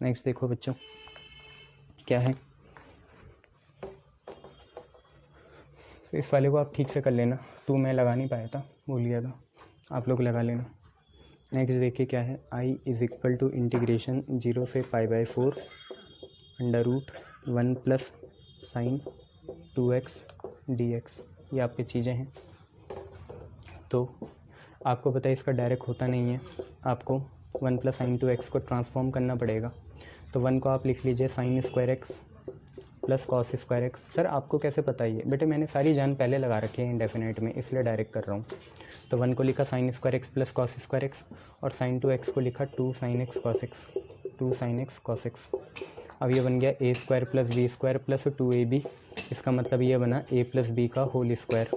Next देखो बच्चों क्या है, इस वाले को आप ठीक से कर लेना, तो मैं लगा नहीं पाया था, भूल गया था, आप लोग लगा लेना। नेक्स्ट देखिए क्या है, i is equal to integration 0 से π/4 under root 1 plus sine 2x dx। ये आपकी चीज़ें हैं। तो आपको पता है इसका डायरेक्ट होता नहीं है, आपको 1 प्लस साइन 2x को ट्रांसफॉर्म करना पड़ेगा। तो 1 को आप लिख लीजिए sign square x plus cos square x. Sir आपको कैसे पता है? बेटे मैंने सारी जान पहले लगा रखी है इंडेफिनेट में, इसलिए डायरेक्ट कर रहा हूँ। तो 1 को लिखा sine square x plus cos square x, और साइन 2x को लिखा 2 sine x cos x, 2 sine x cos x. अब ये बन गया a square plus b square plus 2ab। इसका मतलब ये बना a प्लस बी का होल स्क्वायर।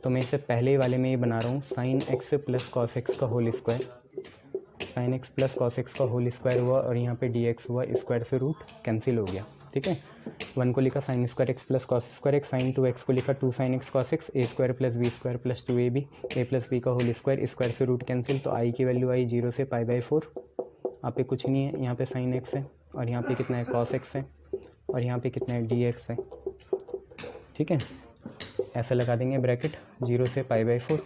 तो मैं इसे पहले ही वाले में ये बना रहा हूँ sine x plus cos x का whole square, sine x plus cos x का होल स्क्वायर हुआ, और यहाँ पे dx हुआ, स्क्वायर से रूट कैंसिल हो गया। ठीक है, 1 को लिखा sine square x plus cos square x, sine 2x को लिखा 2 sine x cos x, a square plus b square plus 2ab, a plus b का होल स्क्वायर, स्क्वायर से रूट कैंसिल। तो i की वैल्यू आई 0 से π/4। यहाँ पे कुछ नहीं है, यहाँ पे साइन एक्स है, और यहाँ पे कितना है कॉस एक्स है, और यहाँ पे कितना है dx है। ठीक है, ऐसा लगा देंगे ब्रैकेट 0 से π/4।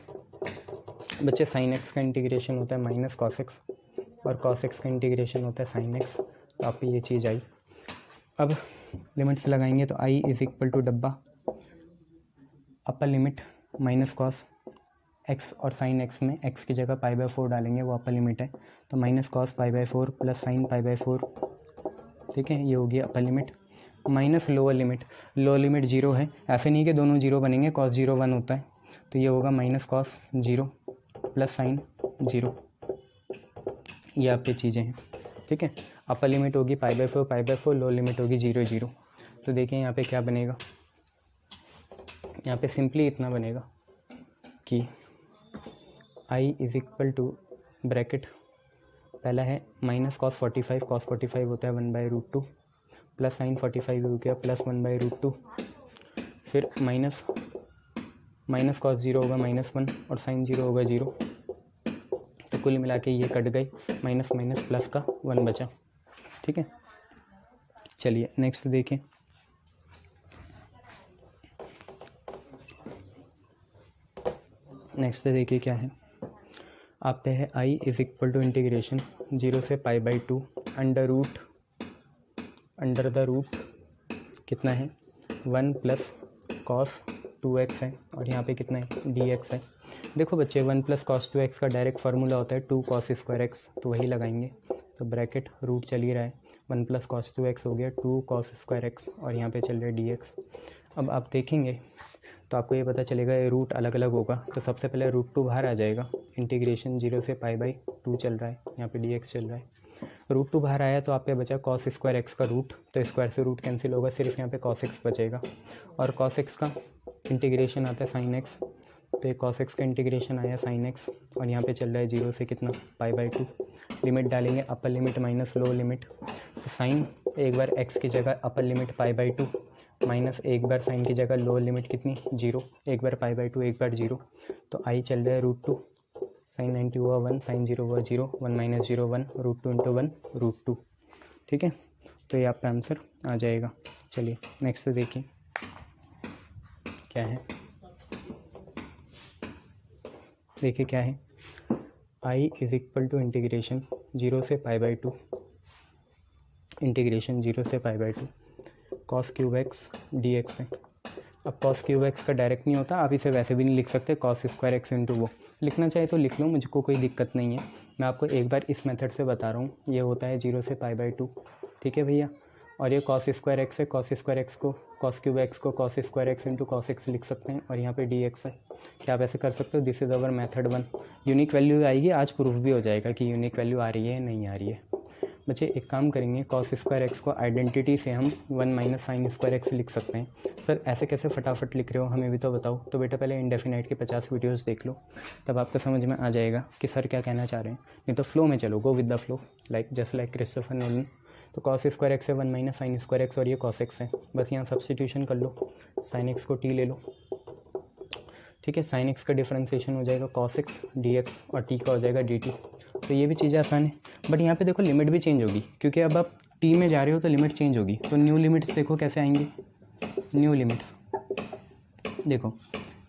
बच्चे साइन एक्स का इंटीग्रेशन होता है माइनस कॉस एक्स, और कॉस एक्स का इंटीग्रेशन होता है साइन एक्स। तो आप पे ये चीज़ आई। अब लिमिट्स लगाएंगे तो i इज़ इक्वल टू डब्बा upper limit minus cos x, और साइन एक्स में x की जगह π/4 डालेंगे, वो अपर लिमिट है। तो माइनस कॉस π/4 प्लस साइन π/4। ठीक है, ये होगी upper limit minus lower limit. Lower limit 0 है, ऐसे नहीं कि दोनों 0 बनेंगे, cos 0 1 होता है। तो ये होगा माइनस कॉस 0 प्लस साइन 0। ये आपकी चीज़ें हैं। ठीक है, अपर लिमिट होगी π/4, लोअर लिमिट होगी 0 0। तो देखिए यहाँ पे क्या बनेगा, यहाँ पे सिंपली इतना बनेगा कि i is equal to bracket, पहला है माइनस कॉस 45, कॉस 45 होता है 1/√2, प्लस साइन 45 हो गया प्लस 1/√2, फिर माइनस कॉस 0 होगा -1, और साइन 0 होगा 0। तो कुल मिला के ये कट गई, माइनस माइनस प्लस का 1 बचा। ठीक है, चलिए नेक्स्ट देखें। नेक्स्ट देखिए क्या है, आप पे है i is equal to integration 0 से π/2 अंडर द रूट कितना है 1 प्लस कॉस 2x है, और यहाँ पे कितना है dx है। देखो बच्चे 1 प्लस कॉस 2x का डायरेक्ट फार्मूला होता है 2 कॉस स्क्वायर एक्स, तो वही लगाएंगे। तो ब्रैकेट रूट चल ही रहा है, 1 प्लस कॉस 2x हो गया 2 कॉस स्क्वायर एक्स, और यहाँ पे चल रहा है dx। अब आप देखेंगे तो आपको ये पता चलेगा ये रूट अलग अलग होगा। तो सबसे पहले √2 बाहर आ जाएगा, इंटीग्रेशन 0 से π/2 चल रहा है, यहाँ पे dx चल रहा है। √2 बाहर आया तो आप पे बचा कॉस स्क्वायर एक्स का रूट, तो स्क्वायर से रूट कैंसिल होगा, सिर्फ यहाँ पे कॉस एक्स बचेगा। और कॉस एक्स का इंटीग्रेशन आता है साइन एक्स, तो कॉस एक्स का इंटीग्रेशन आया साइन एक्स, और यहाँ पे चल रहा है 0 से कितना π/2। लिमिट डालेंगे upper limit minus lower limit. तो साइन एक बार एक्स की जगह अपर लिमिट π/2, माइनस एक बार साइन की जगह लोअर लिमिट कितनी 0, एक बार π/2 एक बार 0। तो i चल रहा है √2, साइन 90 हुआ 1, साइन 0 हुआ 0, 1 माइनस 0 1, √2 इंटू 1 √2। ठीक है, तो ये आपका आंसर आ जाएगा। चलिए नेक्स्ट देखिए क्या है, देखिए क्या है, i is equal to integration 0 से π/2 इंटीग्रेशन 0 से π/2 कॉस क्यूब एक्स dx है। अब कॉस क्यूब एक्स का डायरेक्ट नहीं होता, आप इसे वैसे भी नहीं लिख सकते, कॉस स्क्वायर एक्स इंटू वो लिखना चाहे तो लिख लो, मुझको कोई दिक्कत नहीं है। मैं आपको एक बार इस मेथड से बता रहा हूँ, ये होता है 0 से π/2। ठीक है भैया, और ये कॉस स्क्वायर एक्स है, कॉस स्क्वायर एक्स को कॉस क्यूब एक्स को cos square x into cos x लिख सकते हैं, और यहाँ पे dx है। क्या आप ऐसे कर सकते हो? This is our method 1। Unique value आएगी, आज प्रूफ भी हो जाएगा कि यूनिक वैल्यू आ रही है नहीं आ रही है। बच्चे एक काम करेंगे, कॉस स्क्वायर एक्स को आइडेंटिटी से हम 1 माइनस साइन स्क्वायर एक्स लिख सकते हैं। सर ऐसे कैसे फटाफट लिख रहे हो, हमें भी तो बताओ। तो बेटा पहले इंडेफिनाइट के 50 वीडियोस देख लो, तब आपको समझ में आ जाएगा कि सर क्या कहना चाह रहे हैं। नहीं तो फ्लो में चलो, go with the flow, like just like Christopher Nolan. तो कॉस स्क्वायर एक्स है 1 माइनस साइन स्क्वायर एक्स, और ये कॉस एक्स है। बस यहाँ सब्सटीट्यूशन कर लो, साइन एक्स को टी ले लो। ठीक है, साइन एक्स का डिफरेंशिएशन हो जाएगा कॉस एक्स dx, और टी का हो जाएगा dt। तो ये भी चीज़ें आसान है। बट यहाँ पे देखो लिमिट भी चेंज होगी, क्योंकि अब आप टी में जा रहे हो तो लिमिट चेंज होगी। तो न्यू लिमिट्स देखो कैसे आएंगी। न्यू लिमिट्स देखो,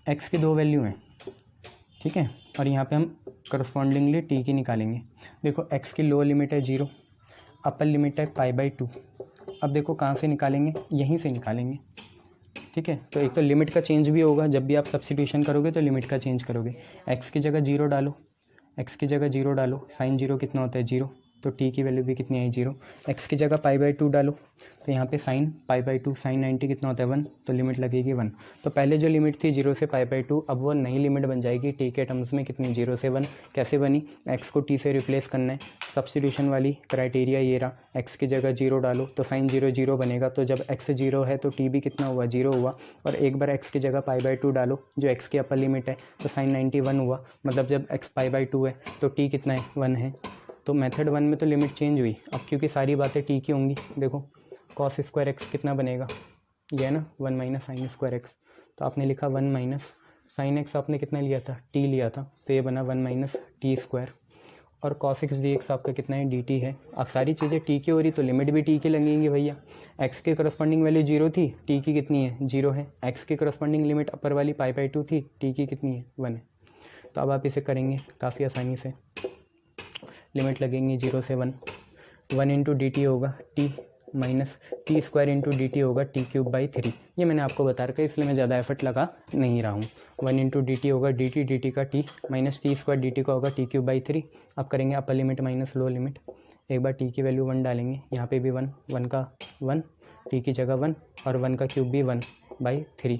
एक्स की 2 वैल्यू हैं, ठीक है, और यहाँ पे हम करस्पॉन्डिंगली टी की निकालेंगे। देखो एक्स की लो लिमिट है 0, अपर लिमिट है π/2। अब देखो कहाँ से निकालेंगे, यहीं से निकालेंगे, ठीक है। तो एक तो लिमिट का चेंज भी होगा, जब भी आप सब्स्टिट्यूशन करोगे तो लिमिट का चेंज करोगे। एक्स की जगह 0 डालो, एक्स की जगह 0 डालो, साइन 0 कितना होता है 0, तो टी की वैल्यू भी कितनी आई 0। एक्स की जगह π/2 डालो, तो यहाँ पे साइन π/2 साइन 90 कितना होता है 1, तो लिमिट लगेगी 1। तो पहले जो लिमिट थी 0 से π/2, अब वो नई लिमिट बन जाएगी टी के टर्म्स में कितनी, 0 से 1। कैसे बनी, एक्स को टी से रिप्लेस करना है, सब्स्टिट्यूशन वाली क्राइटेरिया ये रहा। एक्स की जगह 0 डालो तो साइन 0 0 बनेगा, तो जब एक्स 0 है तो टी भी कितना हुआ 0 हुआ। और एक बार एक्स की जगह π/2 डालो, जो एक्स की अपर लिमिट है, तो साइन 90 1 हुआ, मतलब जब एक्स π/2 है तो टी कितना है 1 है। तो मेथड 1 में तो लिमिट चेंज हुई। अब क्योंकि सारी बातें टी की होंगी, देखो कॉस स्क्वायर एक्स कितना बनेगा, ये है ना 1 माइनस साइन स्क्वायर एक्स। तो आपने लिखा 1 माइनस साइन एक्स, आपने कितना लिया था टी लिया था, तो ये बना 1 माइनस टी स्क्वायर। और कॉस एक्स डी एक्स आपका कितना है डी टी है। अब सारी चीज़ें टी की हो रही तो लिमिट भी टी की लगेंगी भैया। एक्स के करस्पॉन्डिंग वैल्यू 0 थी, टी की कितनी है 0 है। एक्स की करस्पॉन्डिंग लिमिट अपर वाली π/2 थी, टी की कितनी है 1 है। तो अब आप इसे करेंगे काफ़ी आसानी से, लिमिट लगेंगी 0 से 1, 1 इंटू डी टी होगा T minus T square into D T होगा t³/3। ये मैंने आपको बता रखा है, इसलिए मैं ज़्यादा एफर्ट लगा नहीं रहा हूँ। 1 इंटू डी टी होगा डी टी का T minus T square D T का होगा t³/3। अब करेंगे upper limit minus low limit. एक बार टी की वैल्यू 1 डालेंगे, यहाँ पे भी 1, 1 का 1, टी की जगह 1 और 1 का क्यूब भी 1/3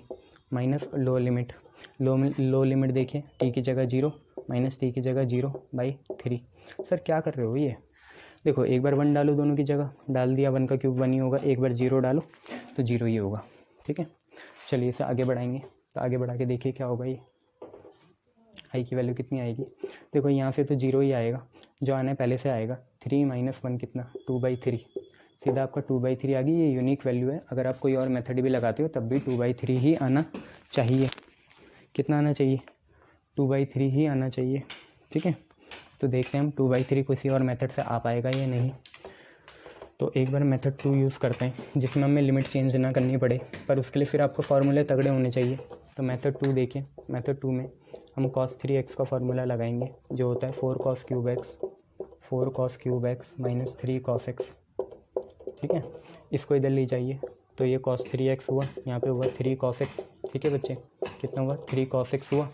माइनस लो लिमिट। लो लिमिट देखिए, टी की जगह 0 माइनस टी की जगह 0/3। सर क्या कर रहे हो ये, देखो एक बार 1 डालो, दोनों की जगह डाल दिया, 1 का क्यूब 1 ही होगा, एक बार 0 डालो तो 0 ही होगा, ठीक है। चलिए इसे आगे बढ़ाएंगे, तो आगे बढ़ा के देखिए क्या होगा। ये आई की वैल्यू कितनी आएगी, देखो यहाँ से तो 0 ही आएगा, जो आना है पहले से आएगा। 3 माइनस 1 कितना 2/3, सीधा आपका 2/3 आ गई। ये यूनिक वैल्यू है, अगर आप कोई और मेथड भी लगाते हो तब भी 2/3 ही आना चाहिए। कितना आना चाहिए 2/3 ही आना चाहिए, ठीक है। तो देखते हैं हम 2/3 किसी और मेथड से आ पाएगा या नहीं। तो एक बार मेथड 2 यूज़ करते हैं, जिसमें हमें लिमिट चेंज ना करनी पड़े, पर उसके लिए फिर आपको फार्मूले तगड़े होने चाहिए। तो मेथड 2 देखिए, मेथड 2 में हम cos 3x का फार्मूला लगाएंगे, जो होता है 4 cos cube x minus 3 cos x, ठीक है। इसको इधर ले जाइए, तो ये cos 3x हुआ, यहाँ पे हुआ 3 cos x, ठीक है बच्चे, कितना हुआ 3 cos x हुआ,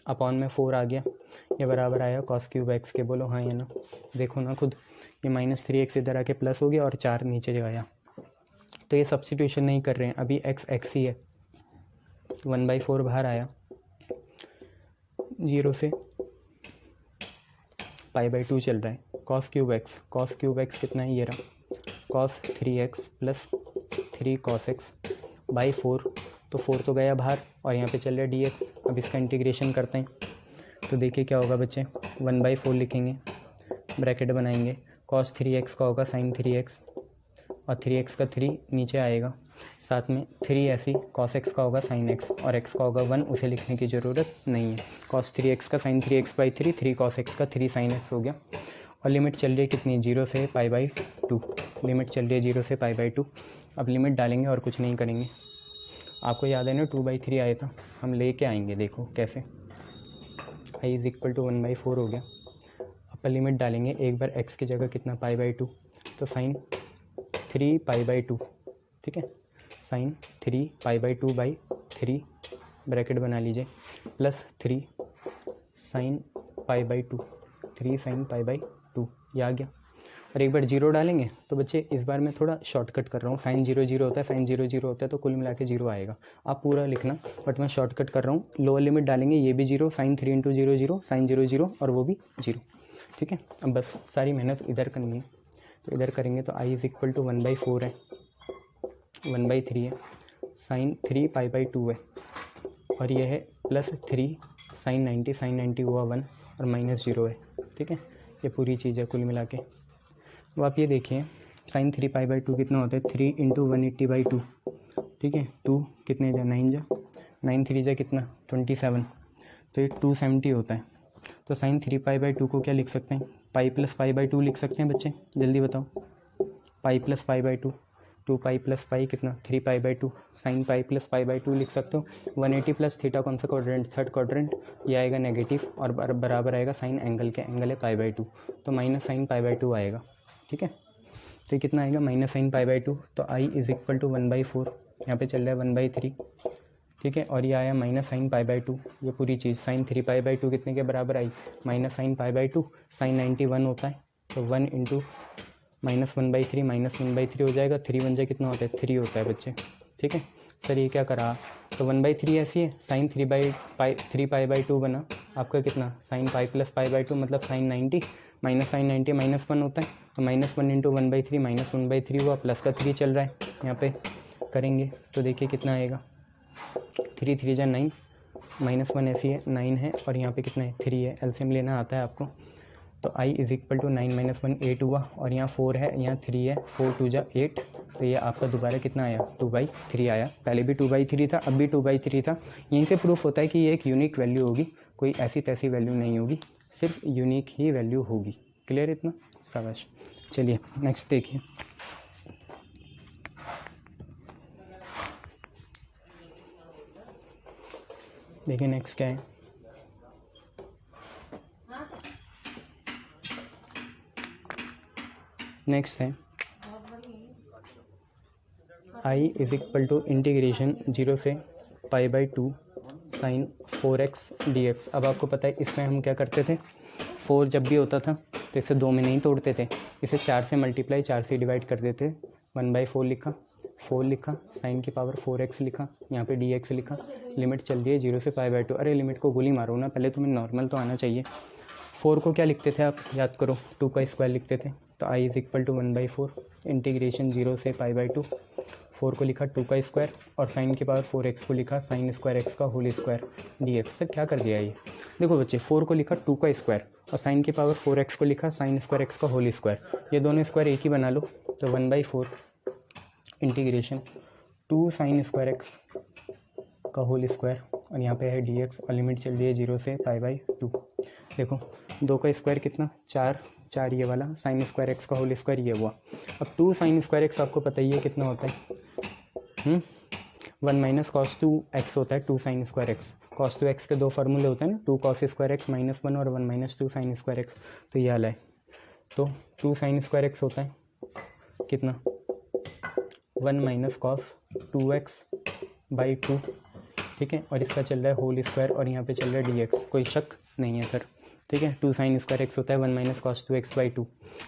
अपॉन में 4 आ गया, ये बराबर आया cos क्यूब एक्स के। बोलो हाँ या ना, देखो ना खुद, ये माइनस 3x इधर आके प्लस हो गया और 4 नीचे आया। तो ये सब्स्टिट्यूशन नहीं कर रहे हैं, अभी x ही है, 1/4 बाहर आया, 0 से π/2 चल रहा है। cos क्यूब एक्स कितना है, ये रहा cos 3x plus 3 cos x/4, तो 4 तो गया बाहर और यहाँ पे चल रहा है dx। अब इसका इंटीग्रेशन करते हैं, तो देखिए क्या होगा बच्चे, 1/4 लिखेंगे, ब्रैकेट बनाएंगे, cos 3x का होगा sin 3x और 3x का 3 नीचे आएगा, साथ में 3 ऐसी cos x का होगा sin x और x का होगा 1, उसे लिखने की ज़रूरत नहीं है। cos 3x का sin 3x/3, 3 cos x का 3 sin x हो गया। और लिमिट चल रही है कितनी, 0 से π/2, लिमिट चल रही है 0 से π/2। अब लिमिट डालेंगे और कुछ नहीं करेंगे। आपको याद है ना 2/3 आया था, हम लेके आएंगे, देखो कैसे। i = 1/4 हो गया। अपर लिमिट डालेंगे, एक बार x की जगह कितना π/2, तो sin 3 π/2, ठीक है, sin 3 π/2/3 ब्रैकेट बना लीजिए, प्लस 3 sin π/2, 3 sin π/2, ये आ गया। और एक बार 0 डालेंगे, तो बच्चे इस बार मैं थोड़ा शॉर्टकट कर रहा हूँ, sin 0 0 होता है, sin 0 0 होता है, तो कुल मिला के 0 आएगा। आप पूरा लिखना, बट मैं शॉर्टकट कर रहा हूँ। लोअर लिमिट डालेंगे, ये भी 0, sin 3 × 0 0, sin 0 0 और वो भी 0, ठीक है। अब बस सारी मेहनत इधर करनी है, तो इधर करेंगे तो i = 1/4 है, 1/3 है, sin 3 π/2 है, और ये है प्लस 3 sin 90 हुआ 1 और माइनस 0 है, ठीक है। ये पूरी चीज़ है कुल मिला के। अब आप ये देखिए, sin 3 π/2 कितना होता है, 3 × 180/2, ठीक है। 2 कितने जा 9 जा 9 3 जा कितना 27, तो ये 270 होता है, तो साइन 3π/2 को क्या लिख सकते हैं, पाई प्लस पाई बाई 2 लिख सकते हैं बच्चे, जल्दी बताओ। Pi plus pi by 2, 2π plus pi कितना 3π/2, sine pi plus pi by 2 लिख सकते हो। 180 प्लस थीटा कौन सा क्वाड्रेंट, थर्ड क्वाड्रेंट, ये आएगा नेगेटिव और बराबर आएगा साइन एंगल के, एंगल है π/2, तो माइनस साइन π/2 आएगा। ठीक है, तो कितना आएगा माइनस साइन π/2, तो i इज इक्वल टू 1/4, यहाँ पे चल रहा है 1/3। ठीक है, और ये आया माइनस साइन π/2, ये पूरी चीज़ साइन 3π/2 कितने के बराबर आई, माइनस साइन π/2, साइन 91 होता है, तो 1 इंटू माइनस 1/3 माइनस 1/3 हो जाएगा, 3 1 कितना होता है 3 होता है बच्चे। ठीक है सर, ये क्या करा, तो 1/3 ऐसी है, साइन 3π/2 बना आपका कितना, साइन पाई प्लस π/2 मतलब साइन 90, माइनस साइन 90 माइनस 1 होता है, तो माइनस 1 इंटू 1/3 माइनस 1/3 हुआ, प्लस का 3 चल रहा है, यहाँ पे करेंगे तो देखिए कितना आएगा, 3 3 जा 9, माइनस 1 ऐसी है 9 है, और यहाँ पे कितना है 3 है, एलसीएम लेना आता है आपको, तो i इज इक्वल टू 9 - 1 8 हुआ, और यहाँ 4 है, यहाँ 3 है, 4 2 जा 8, तो ये आपका दोबारा कितना आया 2/3 आया, पहले भी 2/3 था, अब भी 2/3 था। यहीं से प्रूफ होता है कि ये एक यूनिक वैल्यू होगी, कोई ऐसी तैसी वैल्यू नहीं होगी, सिर्फ यूनिक ही वैल्यू होगी। क्लियर इतना, शाबाश। चलिए नेक्स्ट देखिए, देखिए नेक्स्ट क्या है, नेक्स्ट है i is equal to integration 0 से π/2 साइन 4x dx। अब आपको पता है इसमें हम क्या करते थे, 4 जब भी होता था तो इसे 2 में नहीं तोड़ते थे, इसे 4 से मल्टीप्लाई 4 से डिवाइड कर देते, 1/4 लिखा, 4 लिखा, साइन की पावर 4x लिखा, यहाँ पे dx लिखा, लिमिट चल रही है 0 से π/2। अरे लिमिट को गोली मारो ना, पहले तुम्हें नॉर्मल तो आना चाहिए। 4 को क्या लिखते थे आप, याद करो, 2 का स्क्वायर लिखते थे, तो i is equal to 1/4 integration 0 से π/2, 4 को लिखा 2 का स्क्वायर, और साइन की पावर 4x को लिखा साइन स्क्वायर x का होल स्क्वायर dx। सर क्या कर दिया ये, देखो बच्चे 4 को लिखा 2 का स्क्वायर, और साइन की पावर 4x को लिखा साइन स्क्वायर x का होल स्क्वायर, ये दोनों स्क्वायर एक ही बना लो, तो 1/4 इंटीग्रेशन 2 साइन स्क्वायर x का होल स्क्वायर, और यहाँ पे है dx, और लिमिट चल रही है 0 से π/2। देखो 2 का स्क्वायर कितना 4, 4 ये वाला, साइन स्क्वायर x का होल स्क्वायर ये हुआ। अब 2 साइन स्क्वायर x आपको पता ही है कितना होता है, 1 माइनस कॉस 2x होता है 2 sine square x। Cos 2x के दो फार्मूले होते हैं ना, 2 कॉस स्क्वायर x -1 और 1 माइनस 2 साइन स्क्वायर x, तो ये वाला है। तो 2 साइन स्क्वायर x होता है कितना, 1 माइनस कॉस 2x/2, ठीक है, और इसका चल रहा है होल स्क्वायर, और यहाँ पे चल रहा है dx, कोई शक नहीं है सर। ठीक है, 2 साइन स्क्वायर x होता है 1 माइनस कॉस 2x/2।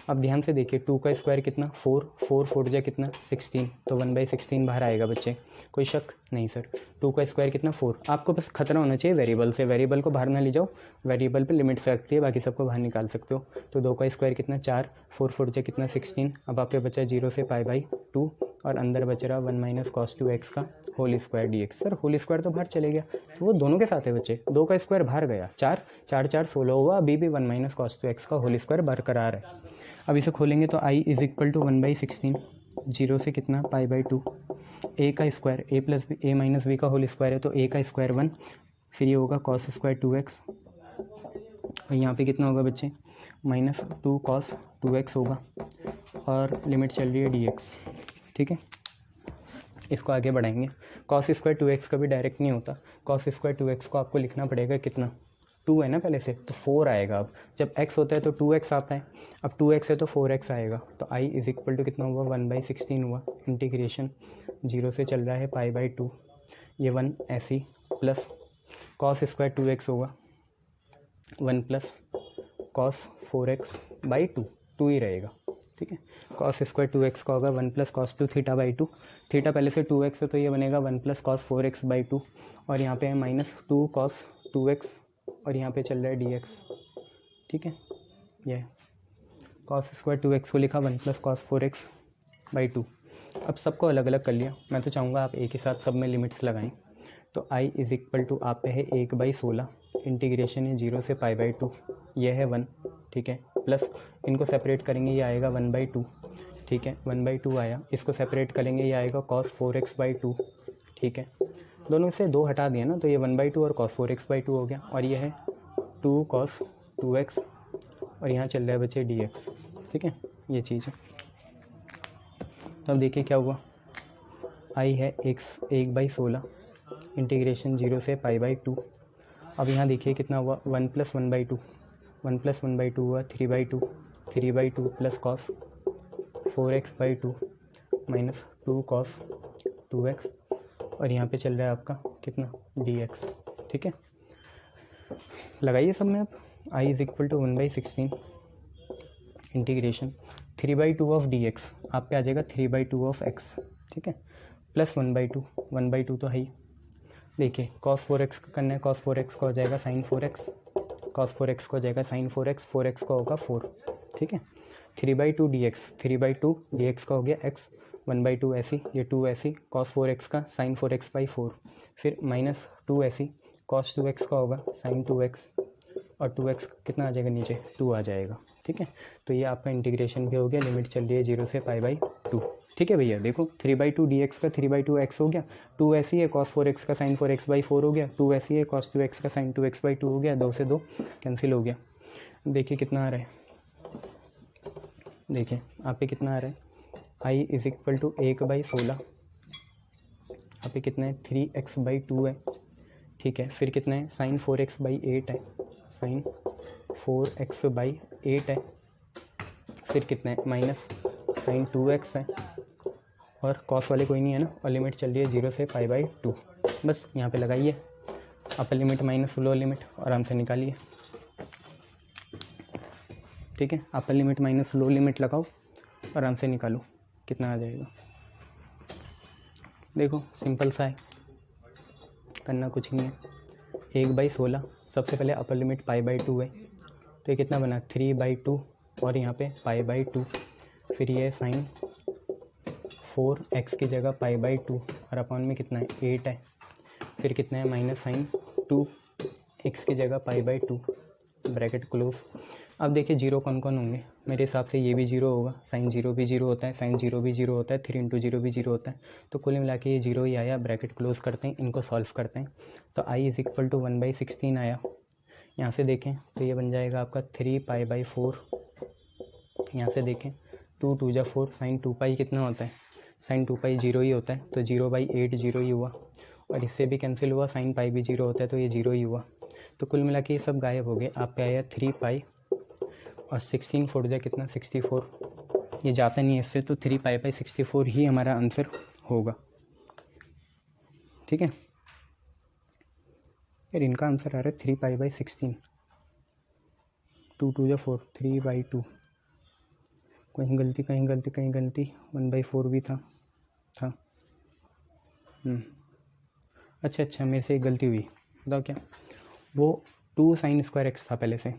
अब ध्यान से देखिए 2 का स्क्वायर कितना 4, 4 4 जा कितना 16, तो 1/16 बाहर आएगा बच्चे, कोई शक नहीं सर। 2 का स्क्वायर कितना 4, आपको बस खतरा होना चाहिए वेरिएबल से, वेरिएबल को बाहर ना ले जाओ, वेरिएबल पे लिमिट से रखती है, बाकी सबको बाहर निकाल सकते हो। तो 2 का स्क्वायर कितना 4, 4 4 जा कितना 16, अब आप पे बचा 0 से π/2, और अंदर बच रहा 1 माइनस कॉस 2x का whole square dx। Sir whole square तो बाहर चले गया, तो वो दोनों के साथ है बच्चे, 2 का स्क्वायर बाहर गया, 4 4 4 16 हुआ, अभी भी 1 माइनस कॉस 2x का होल स्क्वायर बरकरार है। अब इसे खोलेंगे तो i इज इक्वल टू 1/16, 0 से कितना π/2, a का square a plus B a minus B का होल स्क्वायर है, तो a का स्क्वायर 1, फिर ये होगा कॉस स्क्वायर 2x, और यहाँ पे कितना होगा बच्चे -2 कॉस 2x होगा, और लिमिट चल रही है dx। ठीक है, इसको आगे बढ़ाएंगे। कॉस स्क्वायर 2x का भी डायरेक्ट नहीं होता, कॉस स्क्वायर 2x को आपको लिखना पड़ेगा कितना, 2 है ना पहले से, तो 4 आएगा। अब जब x होता है तो 2x आता है, अब 2x है तो 4x आएगा, तो i इज इक्वल टू कितना हुआ 1/16 हुआ, इंटीग्रेशन 0 से चल रहा है π/2, ये 1 ऐसी, प्लस कॉस स्क्वायर 2x होगा 1 प्लस कॉस 4x/2, 2 ही रहेगा। ठीक है, कॉस स्क्वायर 2x का होगा 1 प्लस कॉस 2 थीटा/2, थीटा पहले से 2x है तो ये बनेगा 1 प्लस कॉस 4x/2, और यहाँ पे है -2 कॉस 2x, और यहाँ पे चल रहा है dx। ठीक है, ये कॉस स्क्वायर 2x को लिखा 1 प्लस कॉस 4x/2। अब सबको अलग अलग कर लिया, मैं तो चाहूँगा आप एक ही साथ सब में लिमिट्स लगाएं। तो i इज इक्वल टू आप पे है 1/16, इंटीग्रेशन है 0 से π/2, ये है 1, ठीक है, प्लस इनको सेपरेट करेंगे, ये आएगा 1/2, ठीक है, 1/2 आया, इसको सेपरेट करेंगे, ये आएगा cos 4x/2, ठीक है, दोनों से 2 हटा दिया ना, तो ये 1/2 और cos 4x/2 हो गया, और ये है 2 cos 2x और यहाँ चल रहा है बच्चे dx, ठीक है, ये चीज़ है। तो अब देखिए क्या हुआ, आई है x 1/16 इंटीग्रेशन 0 से π/2। अब यहाँ देखिए कितना हुआ 1 + 1/2, 1 + 1/2 हुआ 3/2, 3/2 plus cos 4x/2 minus 2 cos 2x और यहाँ पे चल रहा है आपका कितना dx, ठीक है। लगाइए सब में अब i = 1/16 इंटीग्रेशन 3/2 ऑफ dx, आप पे आ जाएगा 3/2 ऑफ x, ठीक है, प्लस 1/2, 1/2 तो है ही। देखिए cos 4x का करना है, cos 4x का हो जाएगा sin 4x, cos 4x का हो जाएगा sin 4x, 4x का होगा 4, ठीक है। 3/2 dx, 3/2 dx का हो गया x, 1/2 ऐसी, ये 2 ऐसी, cos 4x का sin 4x/4, फिर माइनस 2 ऐसी, cos 2x का होगा sin 2x और 2x कितना आ जाएगा नीचे 2 आ जाएगा, ठीक है। तो ये आपका इंटीग्रेशन भी हो गया, लिमिट चल रही है 0 से π/2, ठीक है भैया। देखो 3/2 dx का 3/2 x हो गया, 2 ऐसी है cos 4x का sin 4x/4 हो गया, 2 ऐसी है cos 2x का sin 2x/2 हो गया, 2 से 2 कैंसिल हो गया। देखिए कितना आ रहा है, देखिए आप पे कितना आ रहा है, i = 1/16, आप पे कितना है 3x/2 है, ठीक है। फिर कितना है sin 4x/8 है, sin 4x/8 है, फिर कितना है माइनस sin 2x है और cos वाले कोई नहीं है ना, और लिमिट चल रही है 0 से π/2। बस यहाँ पे लगाइए upper limit minus lower limit, आराम से निकालिए, ठीक है। Upper limit minus lower limit लगाओ, आराम से निकालो कितना आ जाएगा। देखो सिंपल सा है, करना कुछ नहीं है। 1/16 सबसे पहले अपर लिमिट π/2 है, तो ये कितना बना 3/2 और यहाँ पे π/2, फिर ये sin 4x की जगह π/2 और अपॉन में कितना है 8 है, फिर कितना है माइनस sin 2x की जगह π/2 ब्रैकेट क्लोज। अब देखिए जीरो कौन कौन होंगे, मेरे हिसाब से ये भी जीरो होगा, sin 0 भी जीरो होता है, sin 0 भी जीरो होता है, 3 × 0 भी जीरो होता है, तो कुल मिला के ये जीरो ही आया। ब्रैकेट क्लोज करते हैं, इनको सॉल्व करते हैं, तो i = 1/16 आया। यहाँ से देखें तो ये बन जाएगा आपका 3π/4, यहाँ से देखें 2 × 2 = 4, sin 2π कितना होता है, sin 2π 0 ही होता है, तो 0/8 0 ही हुआ, और इससे भी कैंसिल हुआ, sin π भी 0 होता है तो ये 0 ही हुआ। तो कुल मिला के ये सब गायब हो गए, आप पे आया 3π और 16 फोड़ दिया कितना 64, ये जाता नहीं है इससे, तो 3π/64 ही हमारा आंसर होगा, ठीक है। यार इनका आंसर आ रहा है 3π/16, 2 × 2 = 4, 3/2, कहीं गलती कहीं गलती कहीं गलती, 1/4 भी था। अच्छा मेरे से एक गलती हुई, बताओ क्या, वो 2 sin² x था पहले से,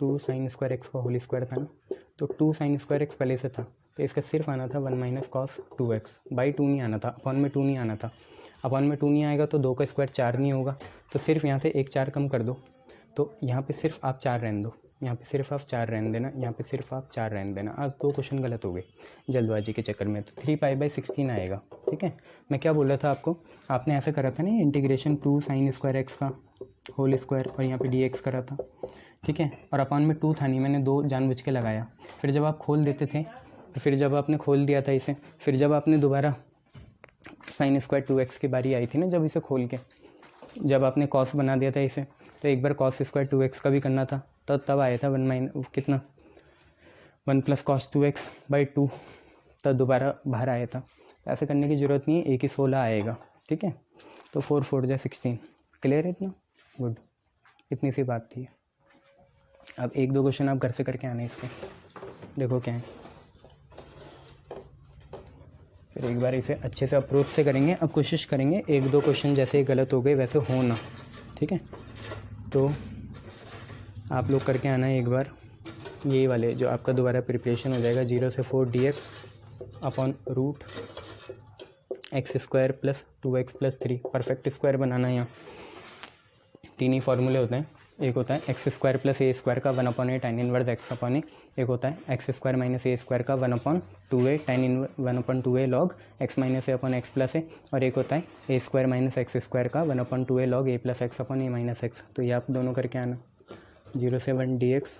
2 sin² x का होल स्क्वायर था ना, तो 2 sin² x पहले से था, तो इसका सिर्फ आना था 1 - cos 2x, बाई 2 नहीं आना था, अपॉन में 2 नहीं आना था। अपॉन में 2 नहीं आएगा तो 2 का स्क्वायर 4 नहीं होगा, तो सिर्फ यहाँ से एक 4 कम कर दो, तो यहाँ पे सिर्फ आप 4 रहने दो, यहाँ पे सिर्फ आप 4 रहने देना, यहाँ पे सिर्फ आप 4 रहने देना। आज 2 क्वेश्चन गलत हो गए जल्दबाजी के चक्कर में, तो 3π/16 आएगा, ठीक है। मैं क्या बोल रहा था आपको, आपने ऐसे करा था ना इंटीग्रेशन 2 sin² x का होल स्क्वायर और यहाँ पे dx करा था, ठीक है, और अपॉन में 2 था नहीं, मैंने 2 जानबूझ के लगाया। फिर जब आप खोल देते थे, तो फिर जब आपने खोल दिया था इसे, फिर जब आपने दोबारा sin² 2x की बारी आई थी ना, जब इसे खोल के जब आपने cos बना दिया था इसे, तो एक बार cos² 2x का भी करना था, तो तब आया था 1 + cos 2x/2, तब दोबारा बाहर आया था। ऐसे करने की ज़रूरत नहीं है, एक ही 16 आएगा, ठीक है। तो 4 4 = 16, क्लियर है इतना, गुड, इतनी सी बात थी। अब 1-2 क्वेश्चन आप घर से करके आने इसके, देखो क्या है, फिर एक बार इसे अच्छे से अप्रोच से करेंगे। अब कोशिश करेंगे 1-2 क्वेश्चन जैसे गलत हो गए वैसे हो ना, ठीक है। तो आप लोग करके आना है एक बार, यही वाले जो आपका दोबारा प्रिपरेशन हो जाएगा, 0 से 4 dx upon root x² + 2x + 3, perfect square बनाना है। यहाँ 3 ही फॉर्मूले होते हैं, एक होता है x² + a² का 1/a tan 1 x/a, एक होता है x² - a² का 1/2a tan 1/2a log x - a/x + a, और एक होता है a² - x² का 1/2a log a + x/a - x। तो ये आप दोनों करके आना, 0 से 1 dx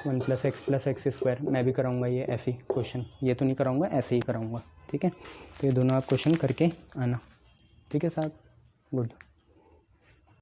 1 + x + x²। मैं भी कराऊंगा ये ऐसे ही क्वेश्चन, ये तो नहीं कराऊंगा, ऐसे ही कराऊंगा, ठीक है। तो ये दोनों आप क्वेश्चन करके आना, ठीक है साहब, गुड।